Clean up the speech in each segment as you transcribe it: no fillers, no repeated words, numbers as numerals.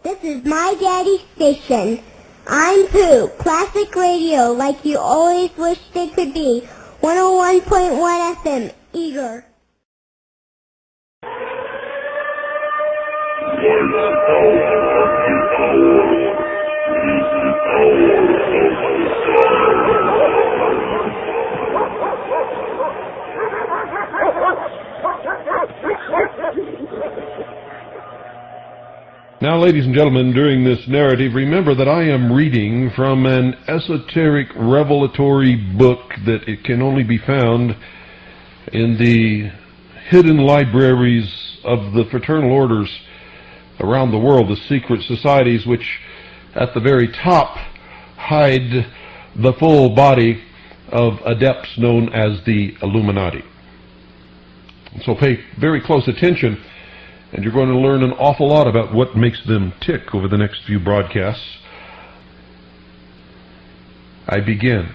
This is my daddy's station. I'm Pooh, classic radio like you always wished it could be. 101.1 FM, eager. Now, ladies and gentlemen, during this narrative, remember that I am reading from an esoteric revelatory book that it can only be found in the hidden libraries of the fraternal orders around the world, the secret societies which at the very top hide the full body of adepts known as the Illuminati. So pay very close attention, and you're going to learn an awful lot about what makes them tick over the next few broadcasts. I begin.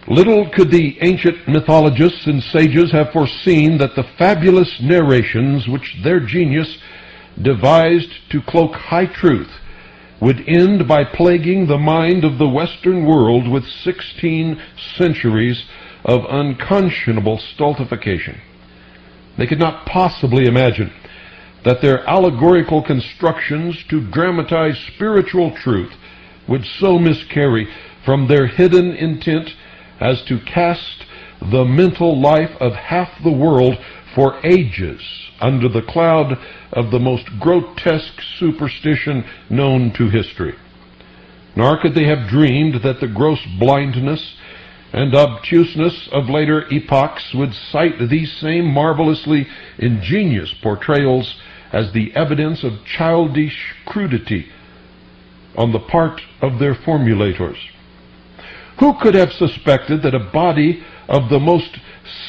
Little could the ancient mythologists and sages have foreseen that the fabulous narrations which their genius devised to cloak high truth would end by plaguing the mind of the Western world with 16 centuries of unconscionable stultification. They could not possibly imagine that their allegorical constructions to dramatize spiritual truth would so miscarry from their hidden intent as to cast the mental life of half the world for ages under the cloud of the most grotesque superstition known to history. Nor could they have dreamed that the gross blindness and obtuseness of later epochs would cite these same marvelously ingenious portrayals as the evidence of childish crudity on the part of their formulators. Who could have suspected that a body of the most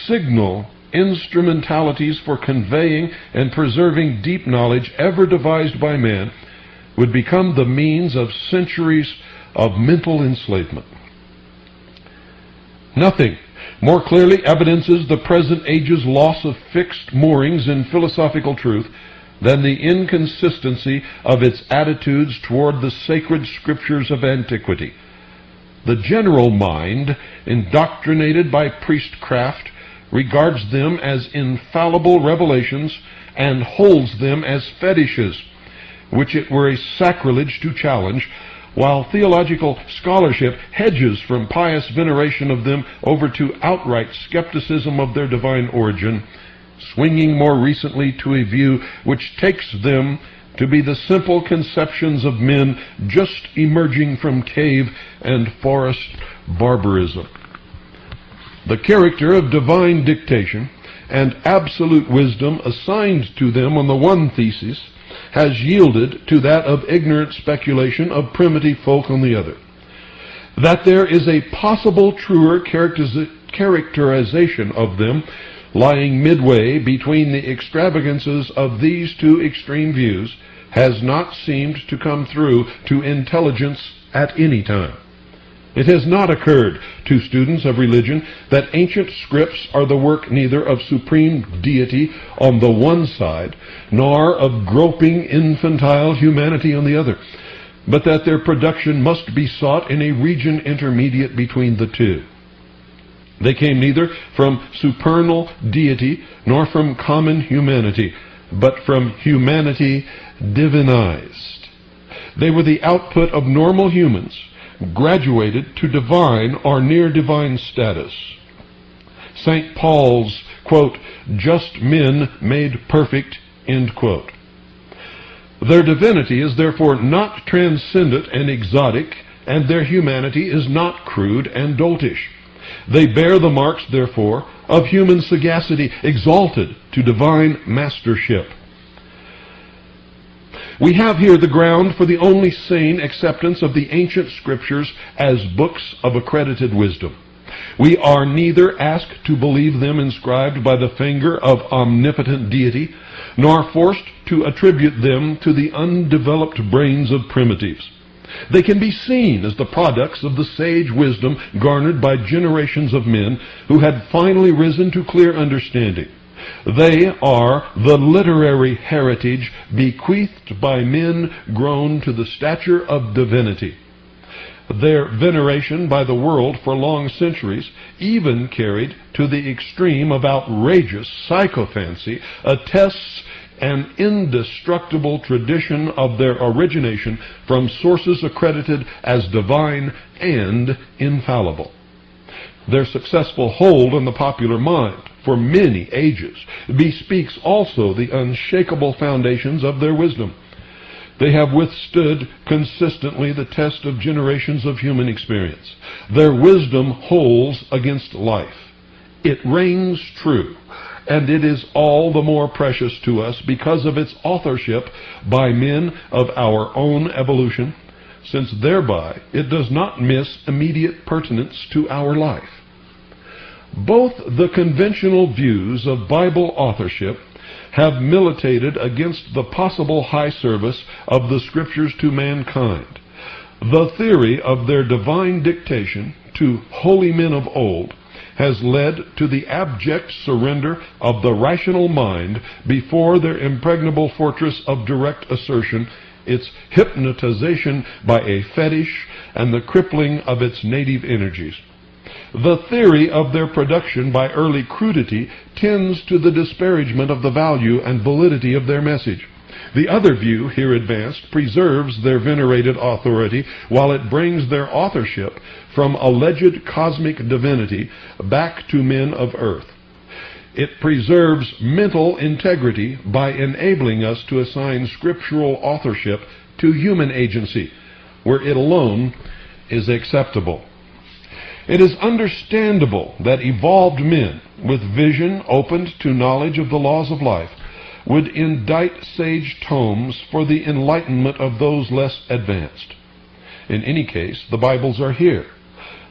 signal instrumentalities for conveying and preserving deep knowledge ever devised by man would become the means of centuries of mental enslavement? Nothing more clearly evidences the present age's loss of fixed moorings in philosophical truth than the inconsistency of its attitudes toward the sacred scriptures of antiquity. The general mind, indoctrinated by priestcraft, regards them as infallible revelations and holds them as fetishes, which it were a sacrilege to challenge, while theological scholarship hedges from pious veneration of them over to outright skepticism of their divine origin, swinging more recently to a view which takes them to be the simple conceptions of men just emerging from cave and forest barbarism. The character of divine dictation and absolute wisdom assigned to them on the one thesis has yielded to that of ignorant speculation of primitive folk on the other. That there is a possible truer characterization of them lying midway between the extravagances of these two extreme views has not seemed to come through to intelligence at any time. It has not occurred to students of religion that ancient scripts are the work neither of supreme deity on the one side, nor of groping infantile humanity on the other, but that their production must be sought in a region intermediate between the two. They came neither from supernal deity nor from common humanity, but from humanity divinized. They were the output of normal humans, graduated to divine or near divine status. St. Paul's, quote, just men made perfect, end quote. Their divinity is therefore not transcendent and exotic, and their humanity is not crude and doltish. They bear the marks, therefore, of human sagacity exalted to divine mastership. We have here the ground for the only sane acceptance of the ancient scriptures as books of accredited wisdom. We are neither asked to believe them inscribed by the finger of omnipotent deity, nor forced to attribute them to the undeveloped brains of primitives. They can be seen as the products of the sage wisdom garnered by generations of men who had finally risen to clear understanding. They are the literary heritage bequeathed by men grown to the stature of divinity. Their veneration by the world for long centuries, even carried to the extreme of outrageous sycophancy, attests an indestructible tradition of their origination from sources accredited as divine and infallible. Their successful hold on the popular mind for many ages bespeaks also the unshakable foundations of their wisdom. They have withstood consistently the test of generations of human experience. Their wisdom holds against life. It reigns true, and it is all the more precious to us because of its authorship by men of our own evolution, since thereby it does not miss immediate pertinence to our life. Both the conventional views of Bible authorship have militated against the possible high service of the Scriptures to mankind. The theory of their divine dictation to holy men of old has led to the abject surrender of the rational mind before their impregnable fortress of direct assertion, its hypnotization by a fetish, and the crippling of its native energies. The theory of their production by early crudity tends to the disparagement of the value and validity of their message. The other view here advanced preserves their venerated authority while it brings their authorship from alleged cosmic divinity back to men of earth. It preserves mental integrity by enabling us to assign scriptural authorship to human agency, where it alone is acceptable. It is understandable that evolved men with vision opened to knowledge of the laws of life would indite sage tomes for the enlightenment of those less advanced. In any case, the Bibles are here.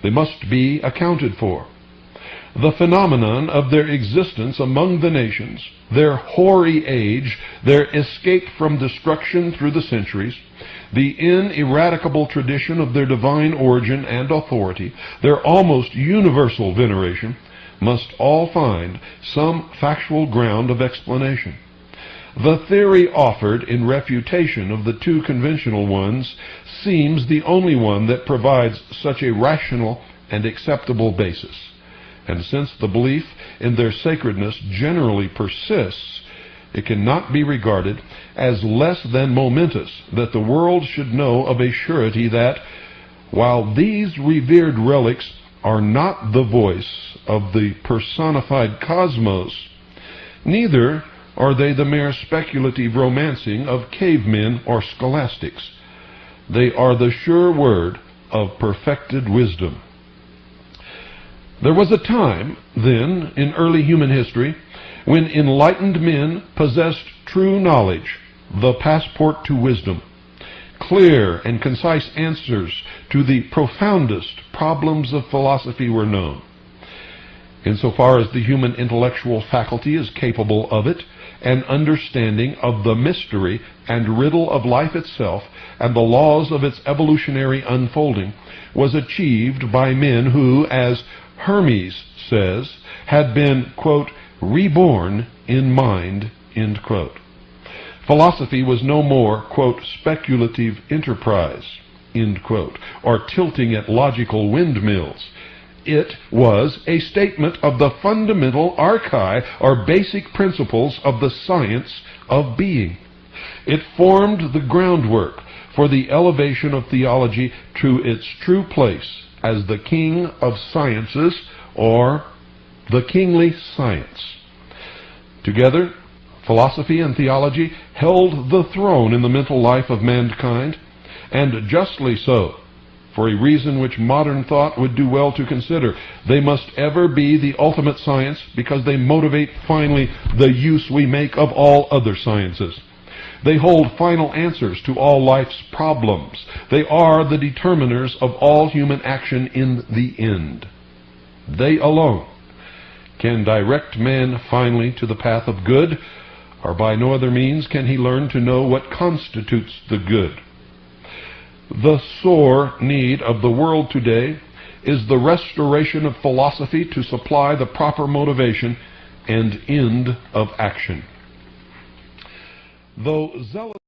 They must be accounted for. The phenomenon of their existence among the nations, their hoary age, their escape from destruction through the centuries, the ineradicable tradition of their divine origin and authority, their almost universal veneration, must all find some factual ground of explanation. The theory offered in refutation of the two conventional ones seems the only one that provides such a rational and acceptable basis. And since the belief in their sacredness generally persists, it cannot be regarded as less than momentous that the world should know of a surety that, while these revered relics are not the voice of the personified cosmos, neither are they the mere speculative romancing of cavemen or scholastics. They are the sure word of perfected wisdom. There was a time, then, in early human history, when enlightened men possessed true knowledge, the passport to wisdom. Clear and concise answers to the profoundest problems of philosophy were known. Insofar as the human intellectual faculty is capable of it, an understanding of the mystery and riddle of life itself and the laws of its evolutionary unfolding was achieved by men who, as Hermes says, had been, quote, reborn in mind, end quote. Philosophy was no more, quote, speculative enterprise, end quote, or tilting at logical windmills. It was a statement of the fundamental archai, or basic principles of the science of being. It formed the groundwork for the elevation of theology to its true place as the king of sciences, or the kingly science. Together, philosophy and theology held the throne in the mental life of mankind, and justly so, for a reason which modern thought would do well to consider. They must ever be the ultimate science because they motivate finally the use we make of all other sciences. They hold final answers to all life's problems. They are the determiners of all human action in the end. They alone can direct man finally to the path of good, or by no other means can he learn to know what constitutes the good. The sore need of the world today is the restoration of philosophy to supply the proper motivation and end of action. Though zealous